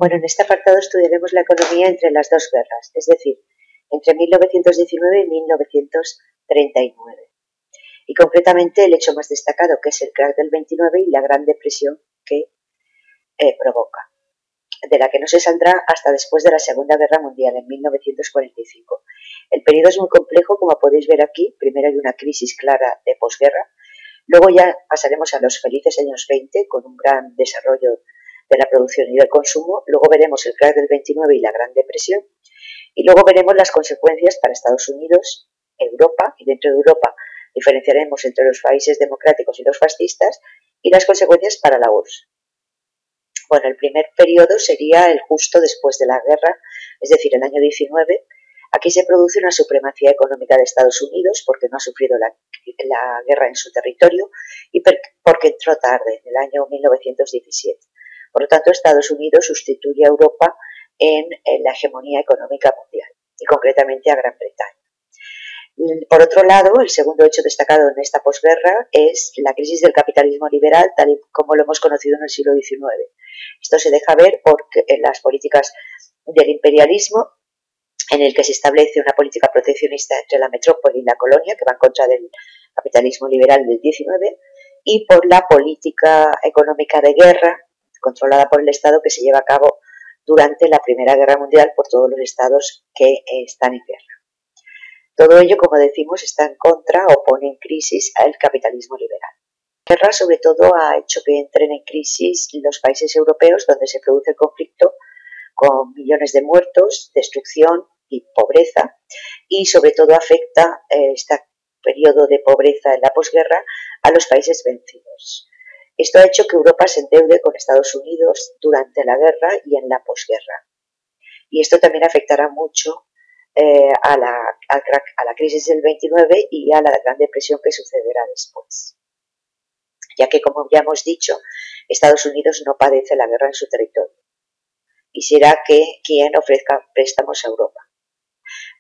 Bueno, en este apartado estudiaremos la economía entre las dos guerras, es decir, entre 1919 y 1939. Y concretamente el hecho más destacado, que es el crack del 29 y la Gran Depresión que provoca, de la que no se saldrá hasta después de la Segunda Guerra Mundial, en 1945. El periodo es muy complejo, como podéis ver aquí. Primero hay una crisis clara de posguerra, luego ya pasaremos a los felices años 20, con un gran desarrollo de la producción y del consumo, luego veremos el crack del 29 y la Gran Depresión, y luego veremos las consecuencias para Estados Unidos, Europa, y dentro de Europa diferenciaremos entre los países democráticos y los fascistas, y las consecuencias para la URSS. Bueno, el primer periodo sería el justo después de la guerra, es decir, el año 19. Aquí se produce una supremacía económica de Estados Unidos porque no ha sufrido la guerra en su territorio y porque entró tarde, en el año 1917. Por lo tanto, Estados Unidos sustituye a Europa en la hegemonía económica mundial y concretamente a Gran Bretaña. Por otro lado, el segundo hecho destacado en esta posguerra es la crisis del capitalismo liberal, tal y como lo hemos conocido en el siglo XIX. Esto se deja ver porque en las políticas del imperialismo, en el que se establece una política proteccionista entre la metrópoli y la colonia, que va en contra del capitalismo liberal del XIX, y por la política económica de guerra, controlada por el Estado, que se lleva a cabo durante la Primera Guerra Mundial por todos los estados que están en guerra. Todo ello, como decimos, está en contra o pone en crisis al capitalismo liberal. La guerra, sobre todo, ha hecho que entren en crisis los países europeos donde se produce el conflicto, con millones de muertos, destrucción y pobreza, y sobre todo afecta este periodo de pobreza en la posguerra a los países vencidos. Esto ha hecho que Europa se endeude con Estados Unidos durante la guerra y en la posguerra. Y esto también afectará mucho a la crisis del 29 y a la Gran Depresión que sucederá después, ya que, como ya hemos dicho, Estados Unidos no padece la guerra en su territorio y será quien ofrezca préstamos a Europa.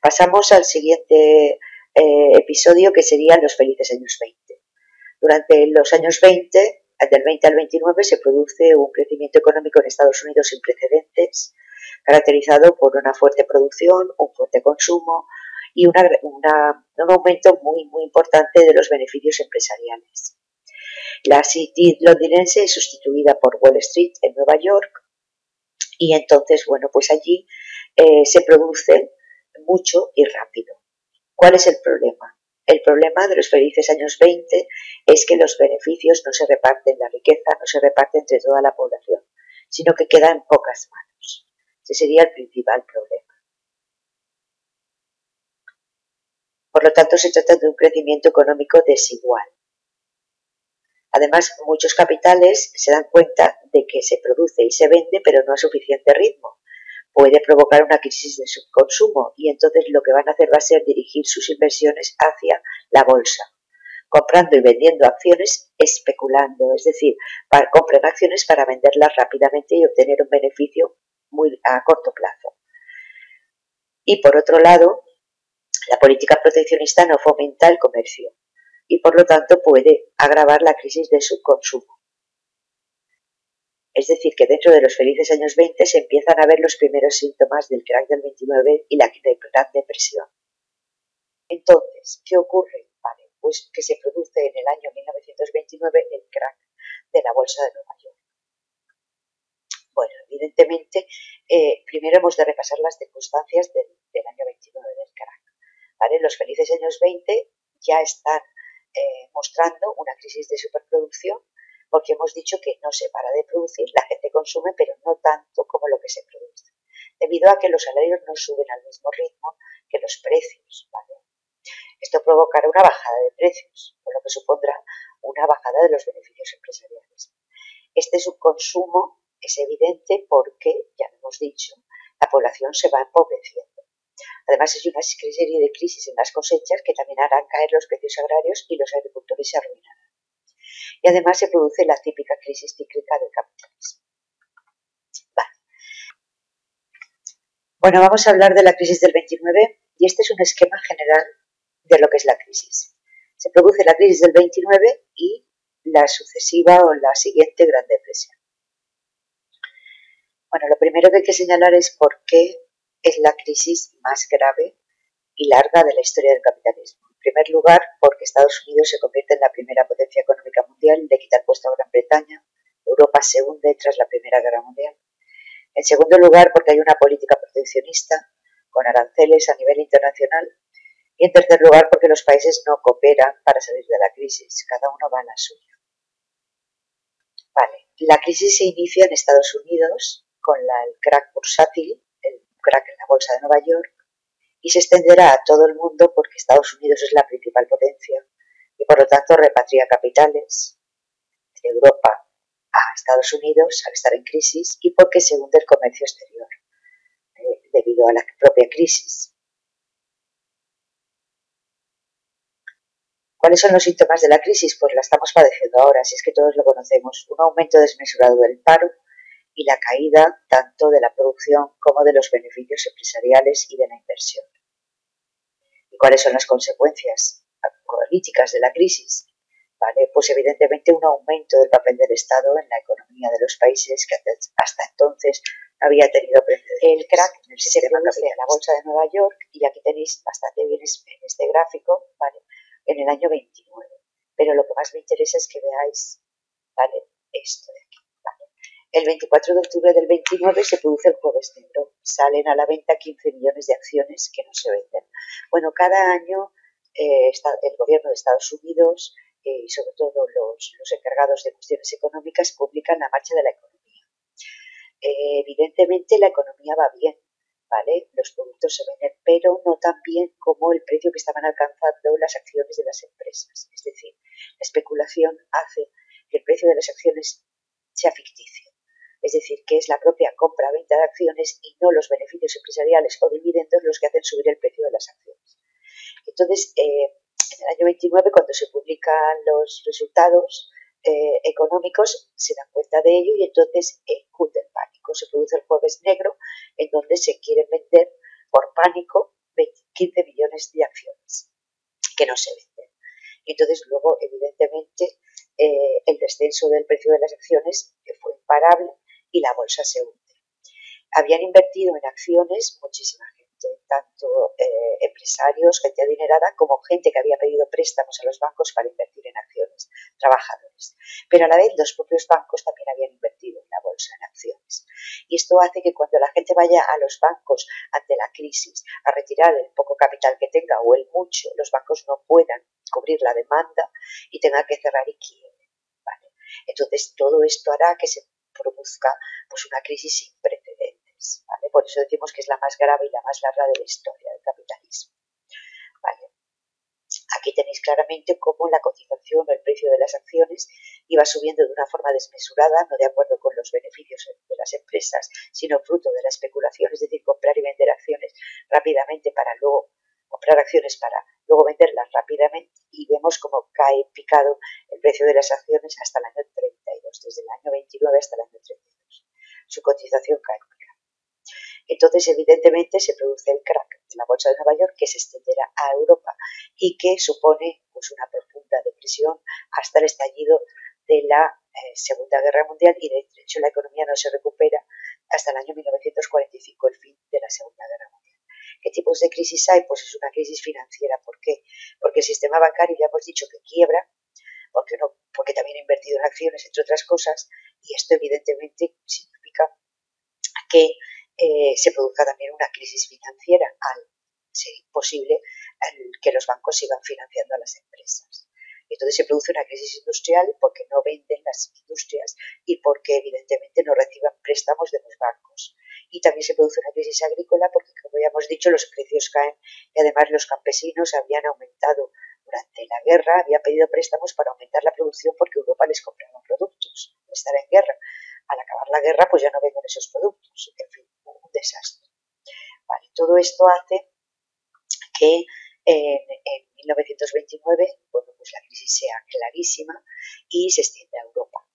Pasamos al siguiente episodio, que serían los felices años 20. Durante los años 20, del 20 al 29, se produce un crecimiento económico en Estados Unidos sin precedentes, caracterizado por una fuerte producción, un fuerte consumo y un aumento muy importante de los beneficios empresariales. La City londinense es sustituida por Wall Street en Nueva York, y entonces, bueno, pues allí se produce mucho y rápido. ¿Cuál es el problema? El problema de los felices años 20 es que los beneficios no se reparten, la riqueza no se reparte entre toda la población, sino que queda en pocas manos. Ese sería el principal problema. Por lo tanto, se trata de un crecimiento económico desigual. Además, muchos capitales se dan cuenta de que se produce y se vende, pero no a suficiente ritmo. Puede provocar una crisis de subconsumo y entonces lo que van a hacer va a ser dirigir sus inversiones hacia la bolsa, comprando y vendiendo acciones, especulando, es decir, compran acciones para venderlas rápidamente y obtener un beneficio muy a corto plazo. Y por otro lado, la política proteccionista no fomenta el comercio y por lo tanto puede agravar la crisis de subconsumo. Es decir, que dentro de los felices años 20 se empiezan a ver los primeros síntomas del crack del 29 y la Gran Depresión. Entonces, ¿qué ocurre? Vale, pues que se produce en el año 1929 el crack de la bolsa de Nueva York. Bueno, evidentemente, primero hemos de repasar las circunstancias del año 29 del crack. ¿Vale? Los felices años 20 ya están mostrando una crisis de superproducción, porque hemos dicho que no se para de producir, la gente consume, pero no tanto como lo que se produce, debido a que los salarios no suben al mismo ritmo que los precios, ¿vale? Esto provocará una bajada de precios, con lo que supondrá una bajada de los beneficios empresariales. Este subconsumo es evidente porque, ya lo hemos dicho, la población se va empobreciendo. Además, hay una serie de crisis en las cosechas que también harán caer los precios agrarios y los agricultores se arruinarán. Y además se produce la típica crisis cíclica del capitalismo. Vale. Bueno, vamos a hablar de la crisis del 29 y este es un esquema general de lo que es la crisis. Se produce la crisis del 29 y la sucesiva o la siguiente Gran Depresión. Bueno, lo primero que hay que señalar es por qué es la crisis más grave y larga de la historia del capitalismo. En primer lugar, porque Estados Unidos se convierte en la primera potencia económica mundial y le quita el puesto a Gran Bretaña. Europa se hunde tras la Primera Guerra Mundial. En segundo lugar, porque hay una política proteccionista con aranceles a nivel internacional. Y en tercer lugar, porque los países no cooperan para salir de la crisis. Cada uno va a la suya. Vale. La crisis se inicia en Estados Unidos con el crack bursátil, el crack en la bolsa de Nueva York, y se extenderá a todo el mundo porque Estados Unidos es la principal potencia y por lo tanto repatria capitales de Europa a Estados Unidos al estar en crisis y porque se hunde el comercio exterior debido a la propia crisis. ¿Cuáles son los síntomas de la crisis? Pues la estamos padeciendo ahora, si es que todos lo conocemos. Un aumento desmesurado del paro y la caída tanto de la producción como de los beneficios empresariales y de la inversión. ¿Y cuáles son las consecuencias políticas de la crisis? ¿Vale? Pues evidentemente un aumento del papel del Estado en la economía de los países que hasta entonces había tenido precedentes. El crack en el sistema capitalista en la bolsa de Nueva York, y aquí tenéis bastante bien en este gráfico, ¿vale? En el año 29. Pero lo que más me interesa es que veáis, ¿vale? Esto de aquí, ¿vale? El 24 de octubre del 29 se produce el jueves negro. Salen a la venta 15 millones de acciones que no se venden. Bueno, cada año el gobierno de Estados Unidos y sobre todo los encargados de cuestiones económicas publican la marcha de la economía. Evidentemente la economía va bien, ¿vale? Los productos se venden, pero no tan bien como el precio que estaban alcanzando las acciones de las empresas. Es decir, la especulación hace que el precio de las acciones sea ficticio. Es decir, que es la propia compra-venta de acciones y no los beneficios empresariales o dividendos los que hacen subir el precio de las acciones. Entonces, en el año 29, cuando se publican los resultados económicos, se dan cuenta de ello y entonces cunde el pánico. Se produce el jueves negro, en donde se quieren vender por pánico 15 millones de acciones que no se venden. Y entonces luego, evidentemente, el descenso del precio de las acciones fue imparable y la bolsa se hunde. Habían invertido en acciones muchísima gente, tanto empresarios, gente adinerada, como gente que había pedido préstamos a los bancos para invertir en acciones, trabajadores. Pero a la vez los propios bancos también habían invertido en la bolsa en acciones. Y esto hace que cuando la gente vaya a los bancos ante la crisis a retirar el poco capital que tenga o el mucho, los bancos no puedan cubrir la demanda y tengan que cerrar y quiebren, ¿vale? Entonces todo esto hará que se produzca pues una crisis sin precedentes, ¿vale? Por eso decimos que es la más grave y la más larga de la historia del capitalismo, ¿vale? Aquí tenéis claramente cómo la cotización o el precio de las acciones iba subiendo de una forma desmesurada, no de acuerdo con los beneficios de las empresas, sino fruto de la especulación, es decir, comprar y vender acciones rápidamente para luego comprar acciones para luego venderlas rápidamente, y vemos cómo cae picado el precio de las acciones hasta el año 32, desde el año 29 hasta el año 32. Su cotización cae picado. Entonces, evidentemente, se produce el crack de la bolsa de Nueva York, que se extenderá a Europa y que supone pues, una profunda depresión hasta el estallido de la Segunda Guerra Mundial, y de hecho la economía no se recupera hasta el año 1945, el fin de la Segunda Guerra Mundial. ¿Qué tipos de crisis hay? Pues es una crisis financiera. ¿Por qué? Porque el sistema bancario ya hemos dicho que quiebra, porque también ha invertido en acciones, entre otras cosas, y esto evidentemente significa que se produzca también una crisis financiera al ser imposible que los bancos sigan financiando a las empresas. Entonces se produce una crisis industrial porque no venden las industrias y porque evidentemente no reciban préstamos de los bancos. Y también se produce una crisis agrícola porque, como ya hemos dicho, los precios caen y además los campesinos habían aumentado durante la guerra, habían pedido préstamos para aumentar la producción porque Europa les compraba productos, estar en guerra. Al acabar la guerra pues ya no venden esos productos, en fin, un desastre. Vale, todo esto hace que en 1929 bueno, pues la crisis sea clarísima y se extiende a Europa.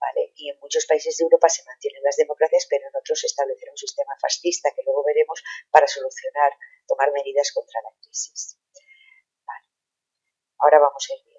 ¿Vale? Y en muchos países de Europa se mantienen las democracias, pero en otros se establecerá un sistema fascista que luego veremos para tomar medidas contra la crisis. Vale. Ahora vamos a ir